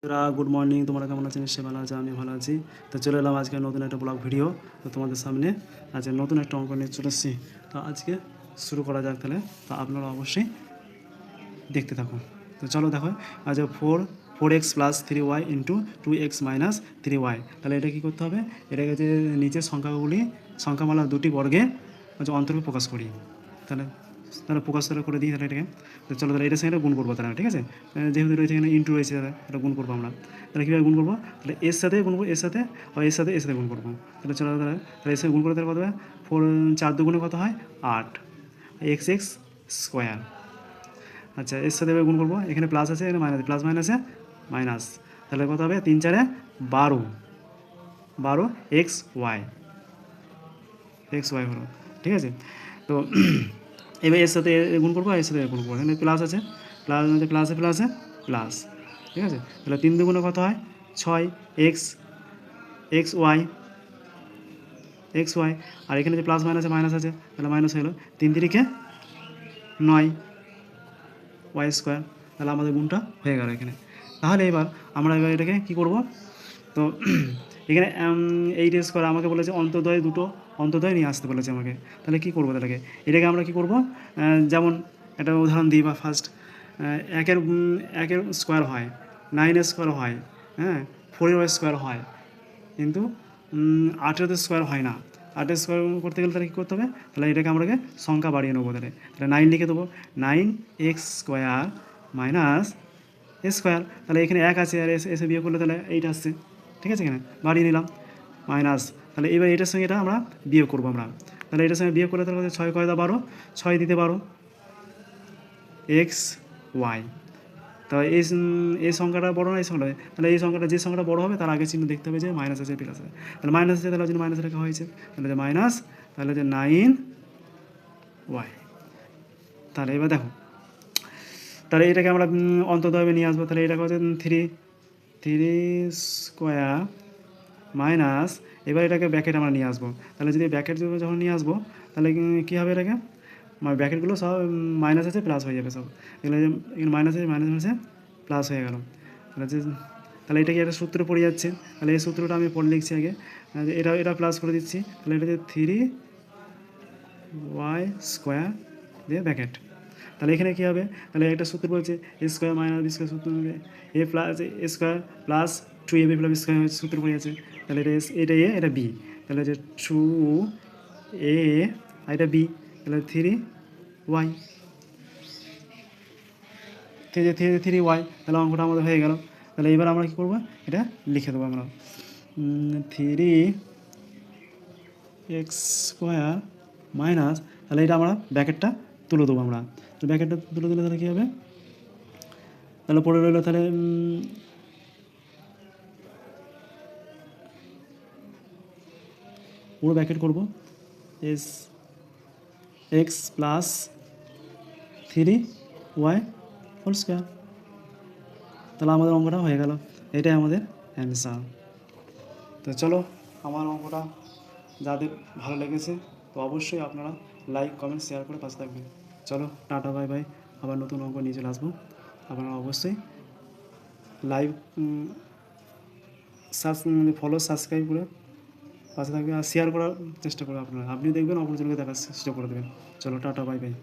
Good morning, তোমরা কেমন আছো? নিশ্চয়ই ভালো আছে, আমি ভালো আছি। তো চলে এলাম আজকে নতুন একটা ব্লগ ভিডিও। তো তোমাদের সামনে আজকে নতুন একটা অঙ্ক নিয়ে চলে এসেছি। তো আজকে শুরু করা যাক তাহলে। তো আপনারা অবশ্যই দেখতে থাকুন। তো চলো দেখো, আজ 4x plus 3y into 2x minus 3y। তাহলে এটা কী করতে হবে? এটাকে যে নিচের সংখ্যামালা দুটি বর্গে অন্তর্ভুক্ত প্রকাশ করি। তাহলে তাহলে প্রকাশ তাহলে করে দিই তাহলে এটাকে। তো চলো তাহলে এটার সঙ্গে এটা গুণ করবো তাহলে, ঠিক আছে? যেহেতু রয়েছে এখানে ইন্টু রয়েছে, তাহলে এটা গুণ করবো আমরা। তাহলে কীভাবে গুণ করবো? তাহলে এর সাথে গুণ করবো, এর সাথে, আর এর সাথে গুণ করবো। তাহলে চলো তাহলে এর সাথে গুণ করে তাহলে কত হবে? 4 দুগুণে কত হয়? 8 x স্কোয়ার। আচ্ছা, এর সাথে এবার গুণ করবো, এখানে প্লাস আছে, এখানে মাইনাস, প্লাস মাইনাসে মাইনাস। তাহলে কত হবে? 3 4 12 এক্স ওয়াই হলো, ঠিক আছে? তো এবার এর সাথে গুণ করবো, এর সাথে গুণ করবো, এখানে প্লাস আছে, প্লাসে প্লাস, ঠিক আছে? তাহলে 3 দুগুণে কত হয়? 6 এক্স ওয়াই। আর এখানে যে প্লাস মাইনাস আছে, তাহলে মাইনাস হয়ে গেলো। 3 তিরিকে 9 ওয়াই স্কোয়ার। তাহলে আমাদের গুণটা হয়ে গেল এখানে। তাহলে এবার আমরা এটাকে কী করব? তো এখানে 8 স্কোয়ার আমাকে বলেছে অন্তর্দয় নিয়ে আসতে বলেছে আমাকে। তাহলে কী করবো? তাহলে এটাকে আমরা কী করব? যেমন একটা উদাহরণ দিই বা ফার্স্ট, একের স্কোয়ার হয়, 9 স্কোয়ার হয়, হ্যাঁ, 4 স্কোয়ার হয়, কিন্তু 8 স্কোয়ার হয় না। 8 স্কোয়ার করতে গেলে তাহলে কী করতে হবে? তাহলে এটাকে আমরা সংখ্যা বাড়িয়ে নেবো। তাহলে 9 লিখে দেবো, 9x স্কোয়ার মাইনাস স্কোয়ার। তাহলে এখানে 1 আছে, আর এসে বিয়োগ করলে তাহলে 8 আসছে, ঠিক আছে? এখানে বাড়িয়ে নিলাম মাইনাস। তাহলে এবার এটার সঙ্গে এটা আমরা বিয়োগ করবো আমরা। তাহলে এটার সঙ্গে বিয়োগ করলে তাহলে 6 কয় দা 12, 6 দিতে 12 এক্স ওয়াই। তাহলে এই সংখ্যাটা বড় না এই সংখ্যাটা? তাহলে এই সংখ্যাটা, যে সংখ্যাটা বড় হবে তার আগে চিহ্ন দেখতে হবে যে মাইনাস আছে প্লাস আছে। তাহলে মাইনাস আছে, তাহলে ওই জন্য মাইনাস লেখা হয়েছে। তাহলে যে মাইনাস, তাহলে যে 9y। তাহলে এবার দেখো, তাহলে এটাকে আমরা অন্তর্দয়বে নিয়ে আসবো। তাহলে এটাকে হচ্ছে 3 স্কোয়ার মাইনাস, এবার এটাকে ব্যাকেট আমরা নিয়ে আসবো। তাহলে যদি ব্যাকেট যখন নিয়ে আসবো, তাহলে কী হবে? এটাকে ব্যাকেটগুলো সব মাইনাস আছে, প্লাস হয়ে যাবে সব। এখানে মাইনাস আছে, মাইনাসে প্লাস হয়ে গেল। তাহলে এটা কি একটা সূত্র পড়ে যাচ্ছে? তাহলে এই সূত্রটা আমি পড়ে লিখছি আগে। এটা প্লাস করে দিচ্ছি। তাহলে এটা যে 3y স্কোয়ার দিয়ে ব্যাকেট। তাহলে এখানে কী হবে? তাহলে একটা সূত্র বলছে a square minus b square, সূত্র a plus a square plus 2ab plus b square সূত্র পড়ে আছে। তাহলে এটা এ, এটা বি। তাহলে যে 2a আর এটা বি, তাহলে 3y, 3y। তাহলে অঙ্কটা আমাদের হয়ে গেল। তাহলে এবার আমরা কী করবো? এটা লিখে দেবো আমরা, 3x স্কোয়ার মাইনাস, তাহলে এটা আমরা ব্যাকেটটা তুলে দেবো আমরা। তো ব্যাকেটটা তুলে দিলে তাহলে কী হবে? তাহলে পড়ে রইলো, তাহলে পুরো ব্যাকেট করবো, as x plus 3y whole square. তাহলে আমাদের অঙ্কটা হয়ে গেল। এটাই আমাদের অ্যান্সার। তো চলো, আমার অঙ্কটা যাদের ভালো লেগেছে তো অবশ্যই আপনারা লাইক কমেন্ট শেয়ার করে পাশে থাকবেন। চলো টাটা বাই বাই, আবার নতুন অঙ্ক নিয়ে চলে আসবো। আপনারা অবশ্যই লাইভ ফলো সাবস্ক্রাইব করে পাশে থাকবেন, আর শেয়ার করার চেষ্টা করবেন আপনারা। আপনি দেখবেন অপরজনকে দেখার চেষ্টা করে দেবেন। চলো টাটা বাই বাই।